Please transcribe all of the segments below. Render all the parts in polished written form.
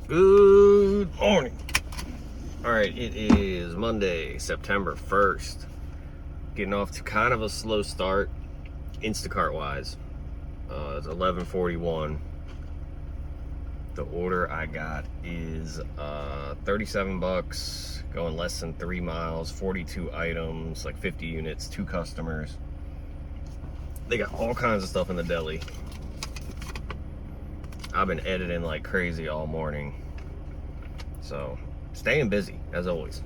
Good morning. All right, it is Monday, September 1st. Getting off to kind of a slow start, Instacart wise. It's 11:41. The order I got is $37, going less than 3 miles, 42 items, like 50 units, 2 customers. They got all kinds of stuff in the deli. I've been editing like crazy all morning, so staying busy as always.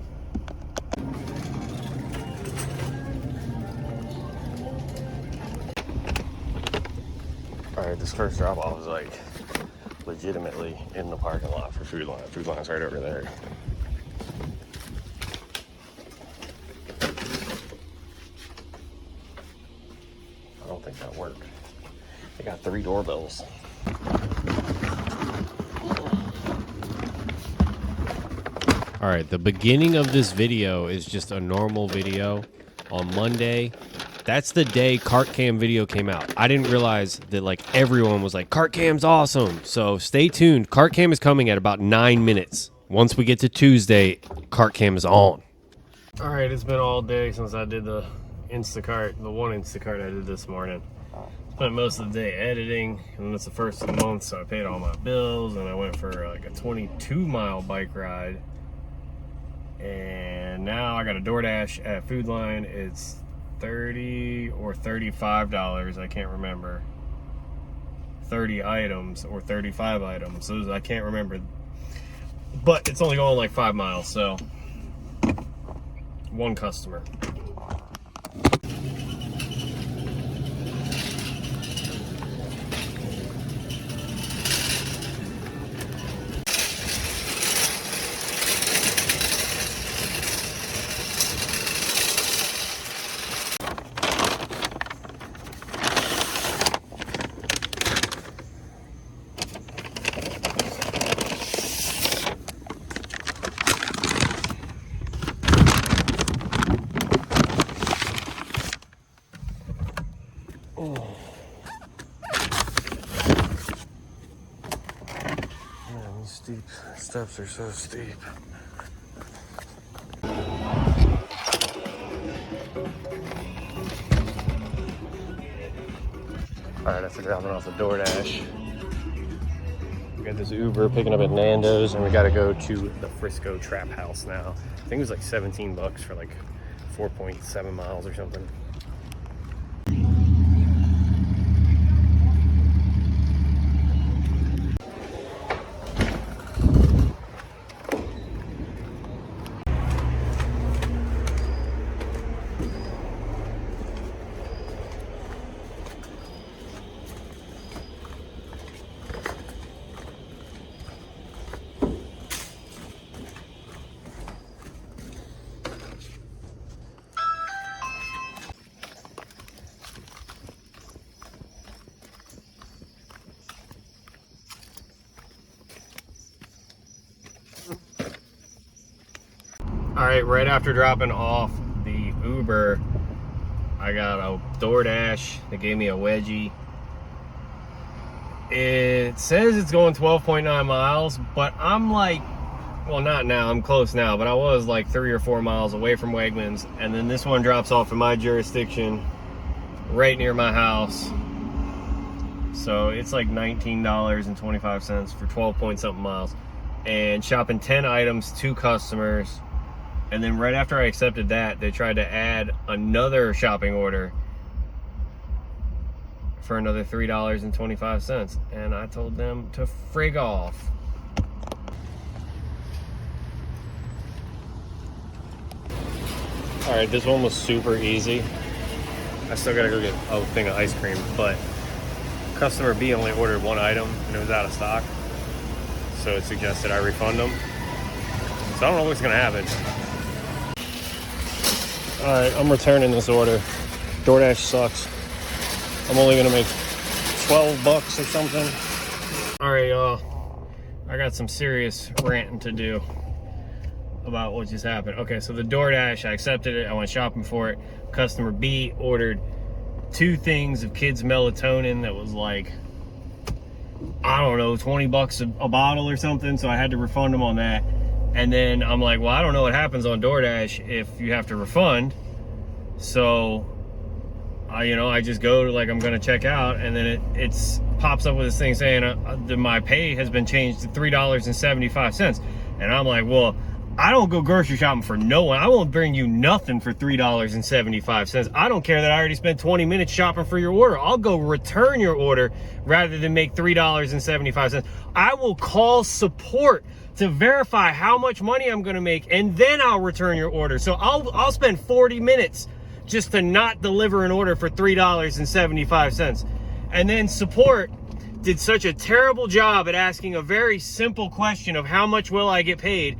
All right, this first drop off was like legitimately in the parking lot for Food Line. Food Line's right over there. I don't think that worked. They got 3 doorbells. All right, the beginning of this video is just a normal video on Monday. That's the day cart cam video came out. I didn't realize that like everyone was like, cart cam's awesome. So stay tuned. Cart cam is coming at about 9 minutes. Once we get to Tuesday, cart cam is on. All right, it's been all day since I did the Instacart, the one Instacart I did this morning. Spent most of the day editing, and it's the first of the month, so I paid all my bills, and I went for like a 22-mile bike ride. And now I got a Doordash at Food Line. It's $30 or $35, I can't remember. 30 items or 35 items, so I can't remember. But it's only going like 5 miles, so 1 customer. Man, these steep steps are so steep. Alright, after dropping off the Doordash, we got this Uber picking up at Nando's, and we gotta go to the Frisco Trap House now. I think it was like $17 for like 4.7 miles or something. All right, right after dropping off the Uber, I got a Doordash. They gave me a wedgie. It says it's going 12.9 miles, but I'm like, well, not now, I'm close now, but I was like 3 or 4 miles away from Wegmans, and then this one drops off in my jurisdiction right near my house. So it's like $19.25 for 12 point something miles. And shopping 10 items, 2 customers. And then right after I accepted that, they tried to add another shopping order for another $3.25. And I told them to frig off. All right, this one was super easy. I still gotta go get a thing of ice cream, but customer B only ordered 1 item and it was out of stock. So it suggested I refund them. So I don't know what's gonna happen. All right, I'm returning this order. Doordash sucks. I'm only gonna make $12 or something. All right, y'all. I got some serious ranting to do about what just happened. Okay, so the Doordash, I accepted it. I went shopping for it. Customer B ordered 2 things of kids' melatonin that was like I don't know, 20 bucks a bottle or something. So I had to refund him on that. And then I'm like, well, I don't know what happens on DoorDash if you have to refund. So I just go to, like, I'm gonna check out, and then it pops up with this thing saying that my pay has been changed to $3.75. And I'm like, well, I don't go grocery shopping for no one. I won't bring you nothing for $3.75. I don't care that I already spent 20 minutes shopping for your order. I'll go return your order rather than make $3.75. I will call support to verify how much money I'm gonna make, and then I'll return your order. So I'll spend 40 minutes just to not deliver an order for $3.75. And then support did such a terrible job at asking a very simple question of how much will I get paid.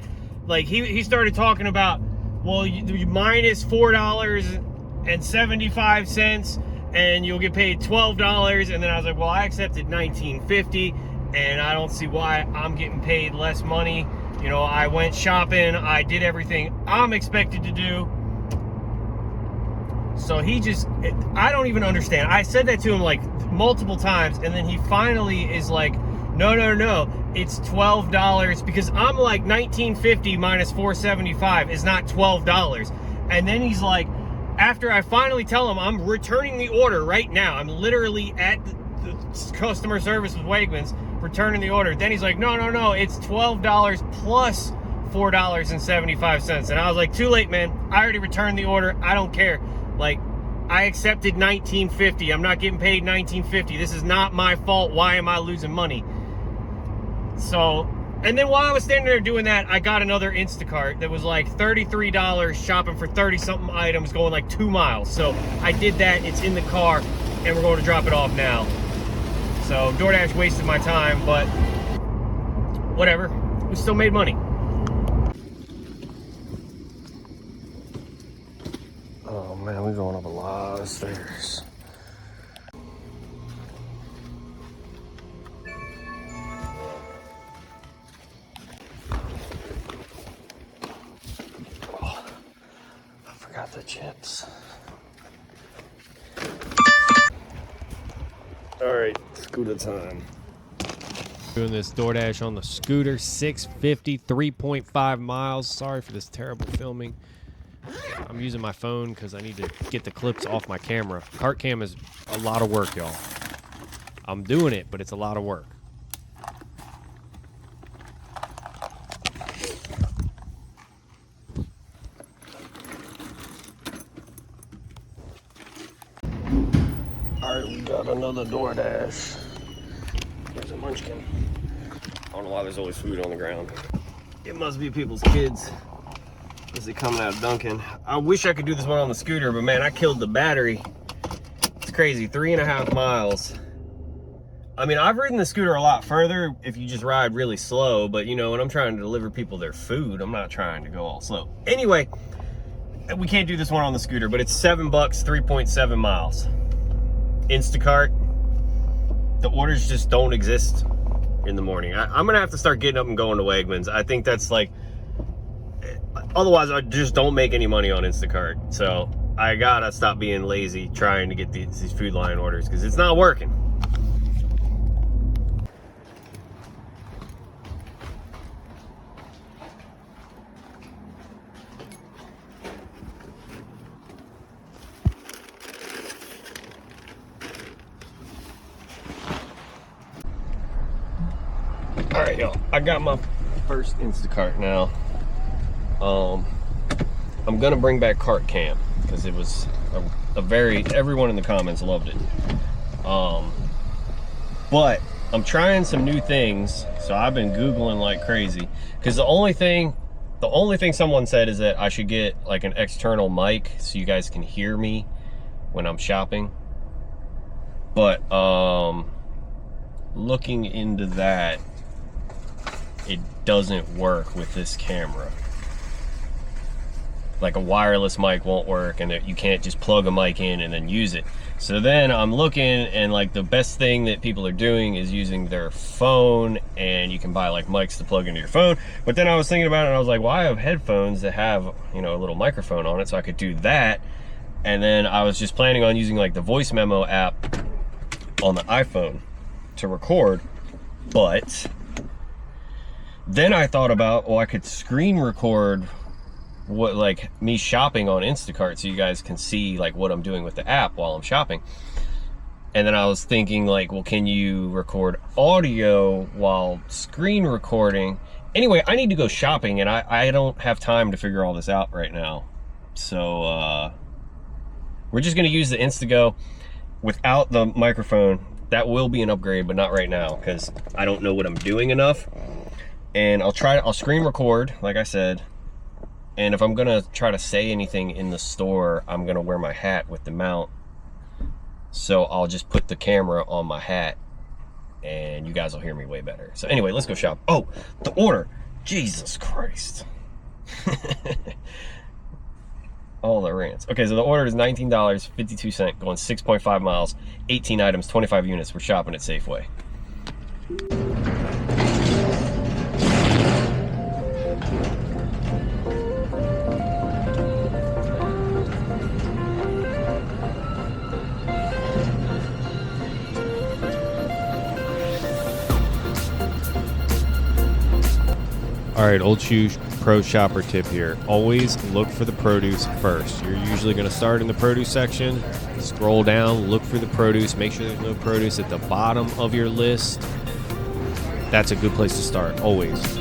Like, he started talking about, well, you minus $4.75 and you'll get paid $12. And then I was like, well, I accepted $19.50 and I don't see why I'm getting paid less money. I went shopping, I did everything I'm expected to do. So I don't even understand. I said that to him like multiple times, and then he finally is like, no, it's $12, because I'm like, $19.50 minus $4.75 is not $12. And then he's like, after I finally tell him I'm returning the order right now, I'm literally at the customer service with Wegmans returning the order, then he's like, no, it's $12 plus $4.75. And I was like, too late, man. I already returned the order. I don't care. Like, I accepted $19.50. I'm not getting paid $19.50. This is not my fault. Why am I losing money? So, and then while I was standing there doing that, I got another Instacart that was like $33 shopping for 30-something items going like 2 miles. So I did that. It's in the car, and we're going to drop it off now. So DoorDash wasted my time, but whatever. We still made money. Oh man, we're going up a lot of stairs. Oh, I forgot the chips. All right, scooter time. Doing this DoorDash on the scooter, 650, 3.5 miles. Sorry for this terrible filming. I'm using my phone because I need to get the clips off my camera. Cart cam is a lot of work, y'all. I'm doing it, but it's a lot of work. All right, we got another DoorDash. Here's a munchkin. I don't know why there's always food on the ground. It must be people's kids. Is it coming out of Dunkin? I wish I could do this one on the scooter, but man, I killed the battery. It's crazy, 3.5 miles. I mean, I've ridden the scooter a lot further if you just ride really slow, but when I'm trying to deliver people their food, I'm not trying to go all slow. Anyway, we can't do this one on the scooter, but it's $7, 3.7 miles. Instacart, the orders just don't exist in the morning. I'm gonna have to start getting up and going to Wegmans. I think that's like, otherwise I just don't make any money on Instacart. So I gotta stop being lazy trying to get these Food Lion orders, because it's not working. All right, y'all, I got my first Instacart now. I'm gonna bring back cart cam because it was everyone in the comments loved it. But I'm trying some new things, so I've been Googling like crazy, because the only thing someone said is that I should get like an external mic so you guys can hear me when I'm shopping. But looking into that, it doesn't work with this camera. Like a wireless mic won't work, and you can't just plug a mic in and then use it. So then I'm looking, and like the best thing that people are doing is using their phone, and you can buy like mics to plug into your phone. But then I was thinking about it, and I was like, well, I have headphones that have, a little microphone on it, so I could do that. And then I was just planning on using like the voice memo app on the iPhone to record. But then I thought about, well, I could screen record what, like, me shopping on Instacart so you guys can see like what I'm doing with the app while I'm shopping. And then I was thinking, like, well, can you record audio while screen recording? Anyway, I need to go shopping, and I don't have time to figure all this out right now. So we're just going to use the Instago without the microphone. That will be an upgrade, but not right now because I don't know what I'm doing enough. And I'll screen record, like I said. And if I'm going to try to say anything in the store, I'm going to wear my hat with the mount. So I'll just put the camera on my hat and you guys will hear me way better. So anyway, let's go shop. Oh, the order. Jesus Christ. All the rants. Okay, so the order is $19.52, going 6.5 miles, 18 items, 25 units. We're shopping at Safeway. All right, old shoe pro shopper tip here. Always look for the produce first. You're usually going to start in the produce section, scroll down, look for the produce, make sure there's no produce at the bottom of your list. That's a good place to start, always.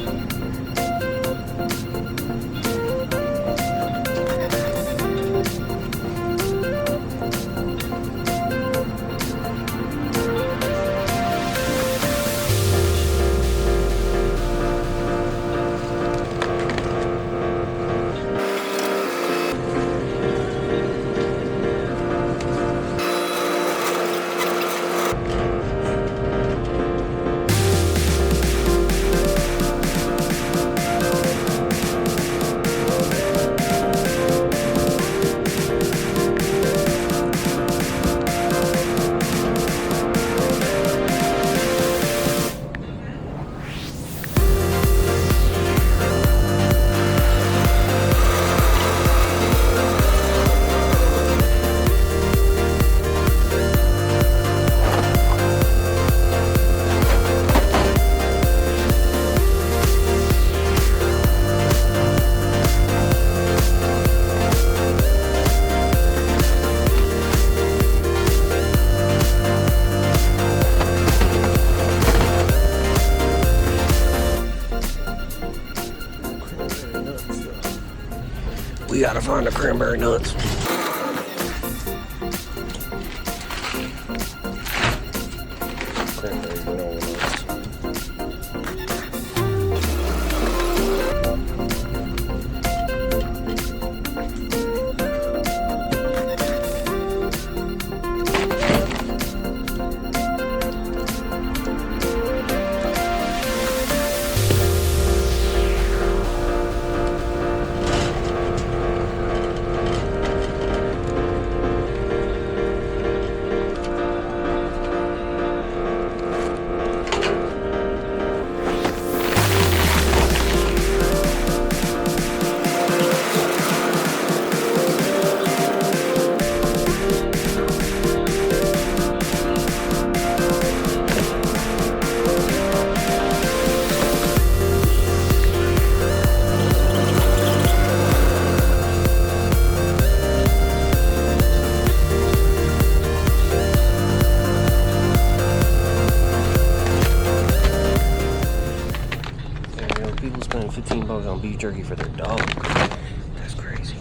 We gotta find the cranberry nuts. Cranberry granola nuts. People spending $15 on beef jerky for their dog. That's crazy.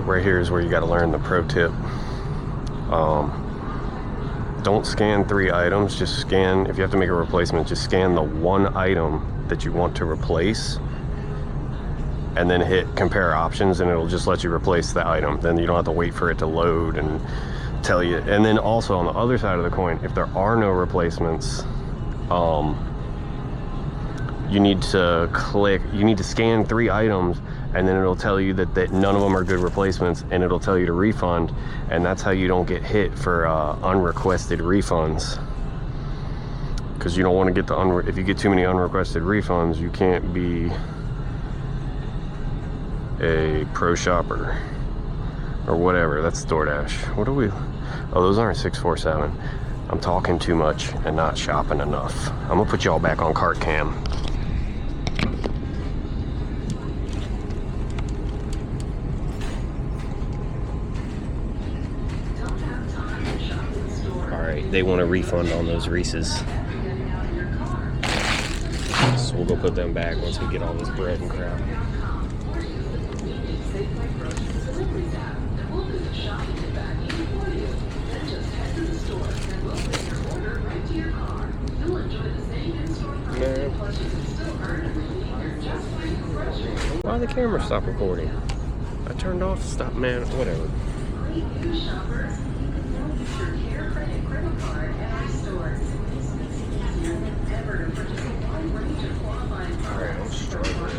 right here is where you got to learn the pro tip. Don't scan 3 items, just scan, if you have to make a replacement, just scan the 1 item that you want to replace, and then hit compare options, and it'll just let you replace the item. Then you don't have to wait for it to load and tell you. And then also on the other side of the coin, if there are no replacements, you need to scan 3 items, and then it'll tell you that if none of them are good replacements, and it'll tell you to refund. And that's how you don't get hit for unrequested refunds, because you don't want to get if you get too many unrequested refunds, you can't be a pro shopper or whatever. That's Doordash. What are we? Oh, those aren't 647. I'm talking too much and not shopping enough. I'm gonna put y'all back on cart cam. They want a refund on those Reese's, so we'll go put them back once we get all this bread and crap. Man, why the camera stop recording? I turned off stop, man, whatever. Alright, I'm struggling.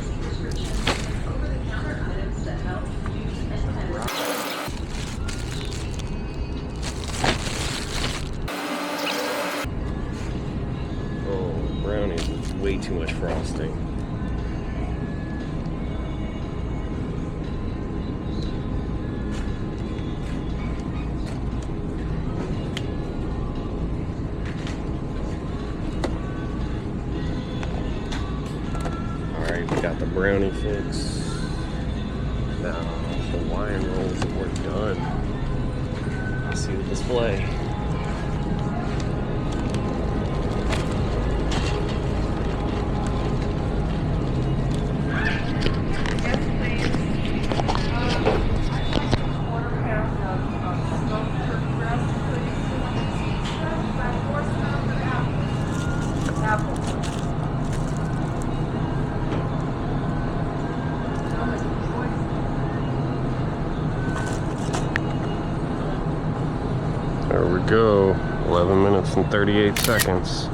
Oh, brownie with way too much frosting. Got the brownie fix. Now, Hawaiian rolls, and we're done. Let's see the display. There we go, 11 minutes and 38 seconds.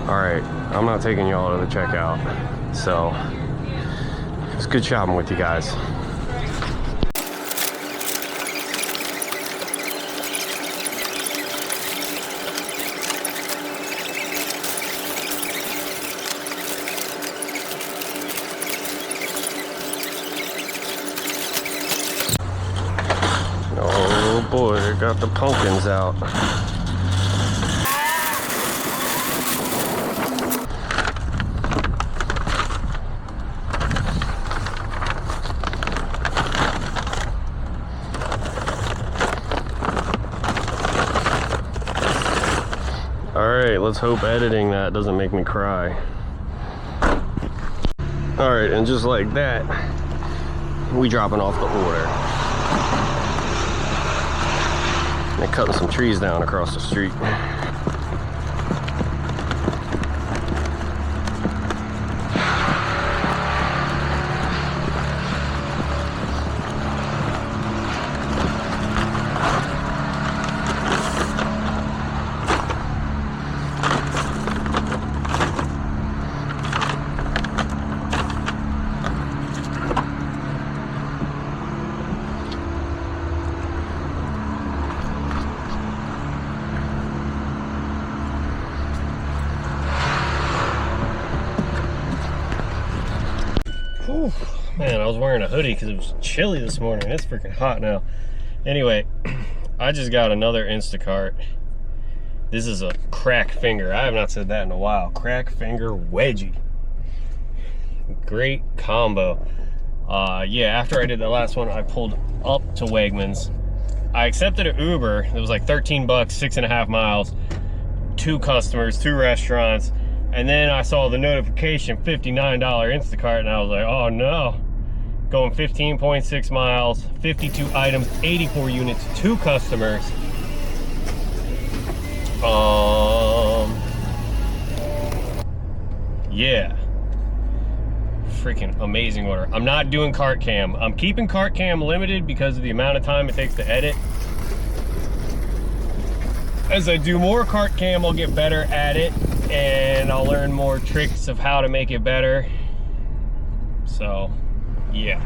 All right, I'm not taking y'all to the checkout, so it's good shopping with you guys. Oh boy, they got the pumpkins out. Alright, let's hope editing that doesn't make me cry. Alright, and just like that, we dropping off the order. And cutting some trees down across the street. Whew. Man, I was wearing a hoodie because it was chilly this morning. It's freaking hot now. Anyway, I just got another Instacart. This is a crack finger. I have not said that in a while. Crack finger wedgie. Great combo. Yeah, after I did the last one, I pulled up to Wegmans. I accepted an Uber. It was like 13 bucks, 6.5 miles, 2 customers, 2 restaurants. And then I saw the notification, $59 Instacart, and I was like, oh no. going 15.6 miles, 52 items, 84 units, 2 customers. Yeah. Freaking amazing order. I'm not doing cart cam. I'm keeping cart cam limited because of the amount of time it takes to edit. As I do more cart cam, I'll get better at it and I'll learn more tricks of how to make it better. So, yeah.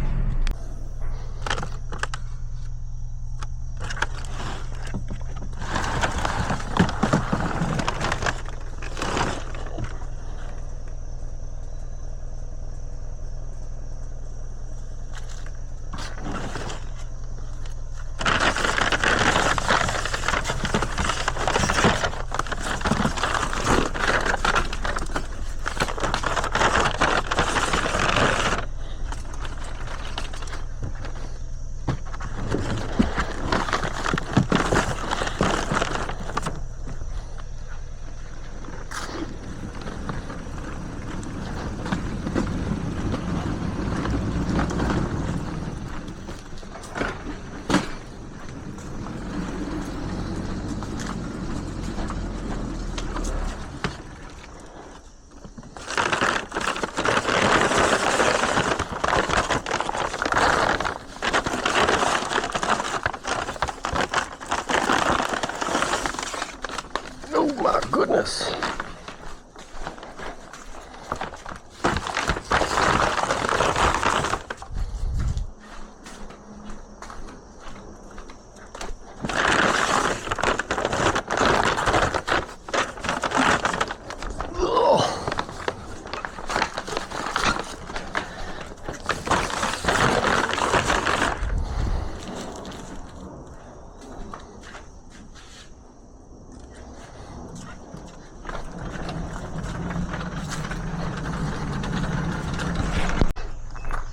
Goodness.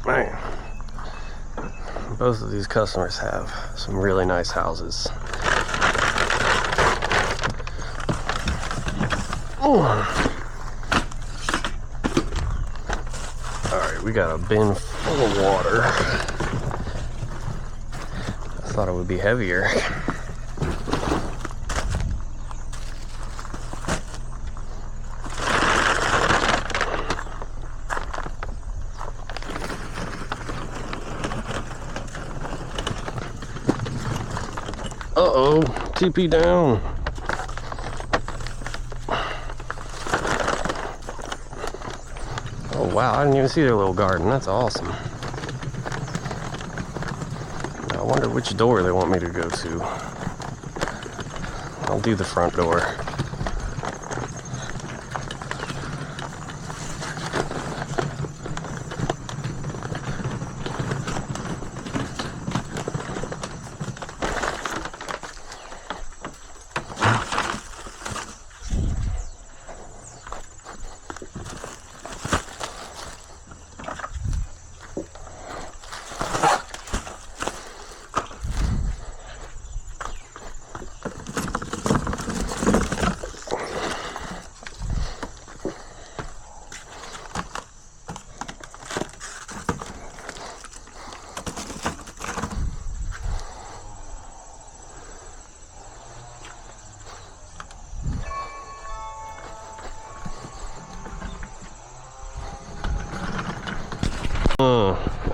Man, both of these customers have some really nice houses. Alright, we got a bin full of water. I thought it would be heavier. Uh-oh, TP down. Oh wow, I didn't even see their little garden. That's awesome. I wonder which door they want me to go to. I'll do the front door.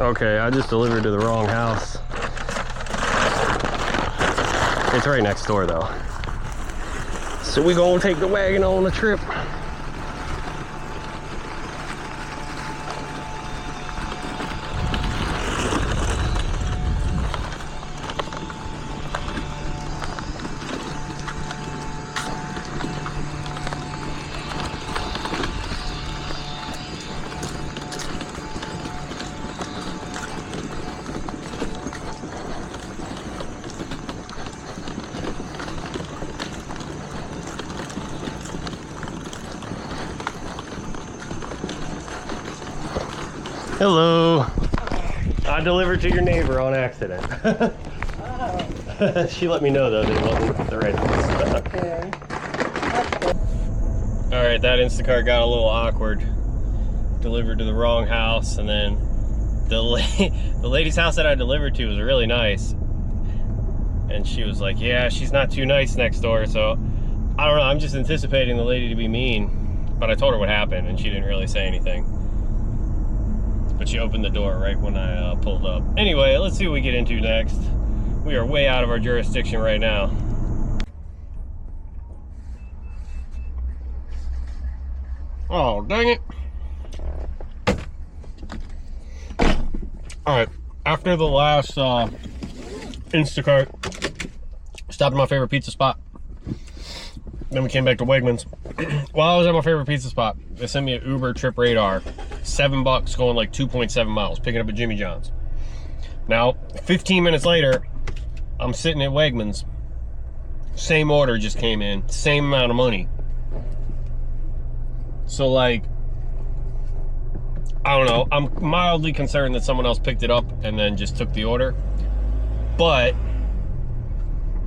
Okay, I just delivered to the wrong house. It's right next door though. So we gonna take the wagon on the trip. Hello. I delivered to your neighbor on accident. Oh. She let me know though that it wasn't the right house. Okay. Alright, that Instacart got a little awkward. Delivered to the wrong house and then the lady's house that I delivered to was really nice. And she was like, yeah, she's not too nice next door. So I don't know. I'm just anticipating the lady to be mean. But I told her what happened, and she didn't really say anything. But she opened the door right when I pulled up. Anyway, let's see what we get into next. We are way out of our jurisdiction right now. Oh, dang it. All right, after the last Instacart, stopped at my favorite pizza spot. Then we came back to Wegmans. While I was at my favorite pizza spot, they sent me an Uber trip radar, $7 going like 2.7 miles, picking up at Jimmy John's. Now, 15 minutes later, I'm sitting at Wegmans. Same order just came in, same amount of money. So like, I don't know, I'm mildly concerned that someone else picked it up and then just took the order. But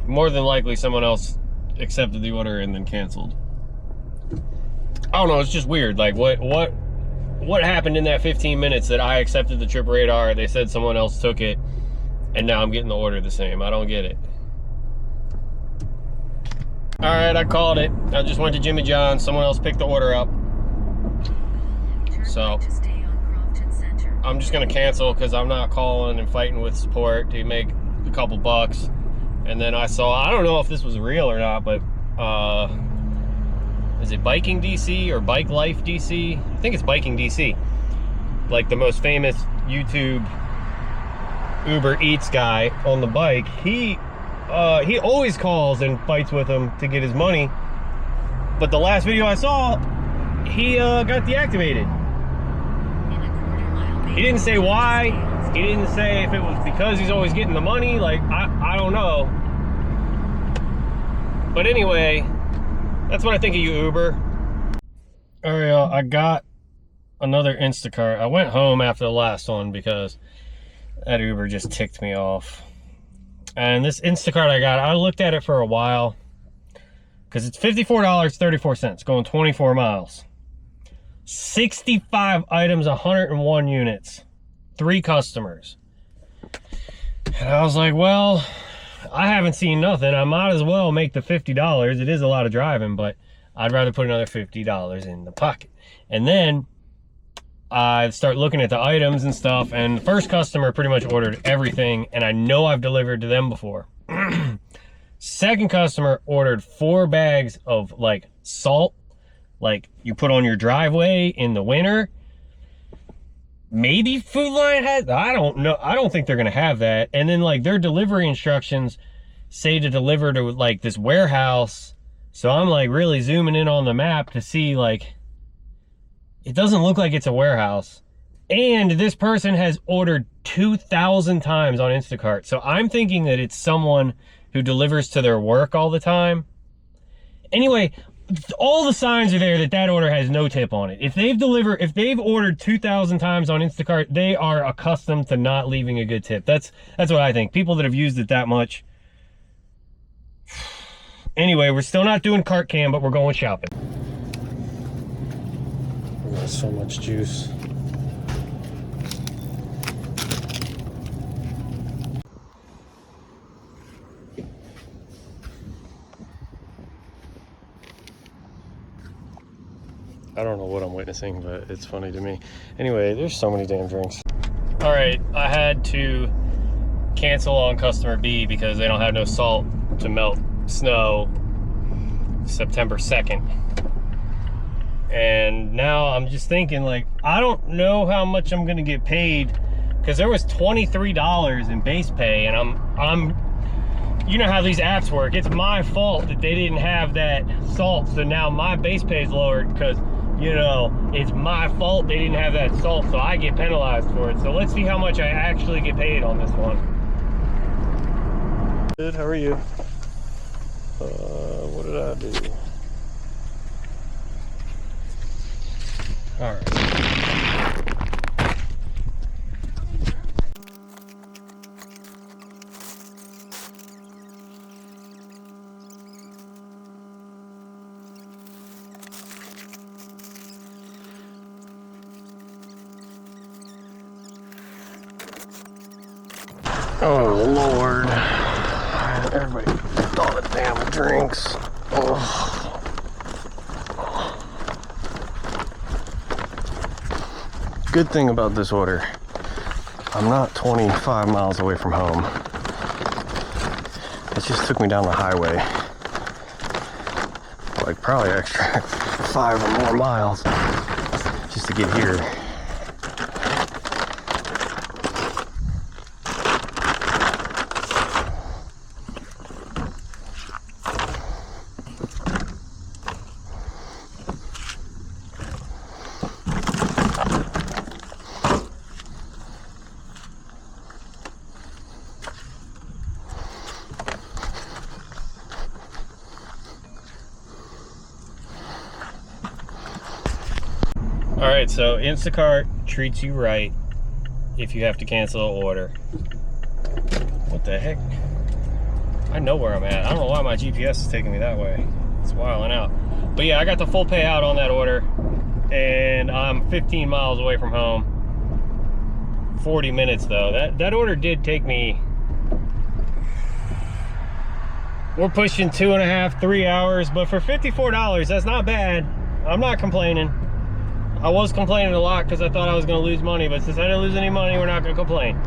more than likely someone else accepted the order and then canceled. I don't know, it's just weird. Like what happened in that 15 minutes that I accepted the trip radar, they said someone else took it, and now I'm getting the order the same? I don't get it. All right, I called it. I just went to Jimmy John's, someone else picked the order up. So I'm just gonna cancel because I'm not calling and fighting with support to make a couple bucks. And then I don't know if this was real or not, but is it Biking DC or Bike Life DC? I think it's Biking DC. Like the most famous YouTube UberEats guy on the bike. He always calls and fights with him to get his money. But the last video I saw, he got deactivated. He didn't say why. He didn't say if it was because he's always getting the money. Like, I don't know. But anyway, that's what I think of you, Uber. All right, y'all, I got another Instacart. I went home after the last one because that Uber just ticked me off. And this Instacart I looked at it for a while because it's $54.34, going 24 miles. 65 items, 101 units, 3 customers. And I was like, well, I haven't seen nothing. I might as well make the $50. It is a lot of driving, but I'd rather put another $50 in the pocket. And then I start looking at the items and stuff, and the first customer pretty much ordered everything, and I know I've delivered to them before. Second customer ordered 4 bags of like salt, like you put on your driveway in the winter. Maybe Food Lion has, I don't know. I don't think they're gonna have that. And then like their delivery instructions say to deliver to like this warehouse. So I'm like really zooming in on the map to see, like, it doesn't look like it's a warehouse. And this person has ordered 2,000 times on Instacart. So I'm thinking that it's someone who delivers to their work all the time. Anyway, all the signs are there that that order has no tip on it. If they've ordered 2,000 times on Instacart, they are accustomed to not leaving a good tip. That's what I think. People that have used it that much. Anyway, we're still not doing cart cam, but we're going shopping. We got so much juice. I don't know what I'm witnessing, but it's funny to me. Anyway, there's so many damn drinks. All right, I had to cancel on customer B because they don't have no salt to melt snow September 2nd. And now I'm just thinking, like, I don't know how much I'm gonna get paid because there was $23 in base pay, and I'm you know how these apps work. It's my fault that they didn't have that salt, so now my base pay is lowered because, you know, it's my fault they didn't have that salt, so I get penalized for it. So let's see how much I actually get paid on this one. Good, how are you? What did I do? All right. drinks. Oh. Good thing about this order, I'm not 25 miles away from home. It just took me down the highway, like probably extra 5 or more miles just to get here. All right, so Instacart treats you right if you have to cancel an order. What the heck? I know where I'm at. I don't know why my GPS is taking me that way. It's wilding out. But yeah, I got the full payout on that order, and I'm 15 miles away from home. 40 minutes though. That order did take me, we're pushing 2.5, 3 hours, but for $54, that's not bad. I'm not complaining. I was complaining a lot because I thought I was going to lose money, but since I didn't lose any money, we're not going to complain.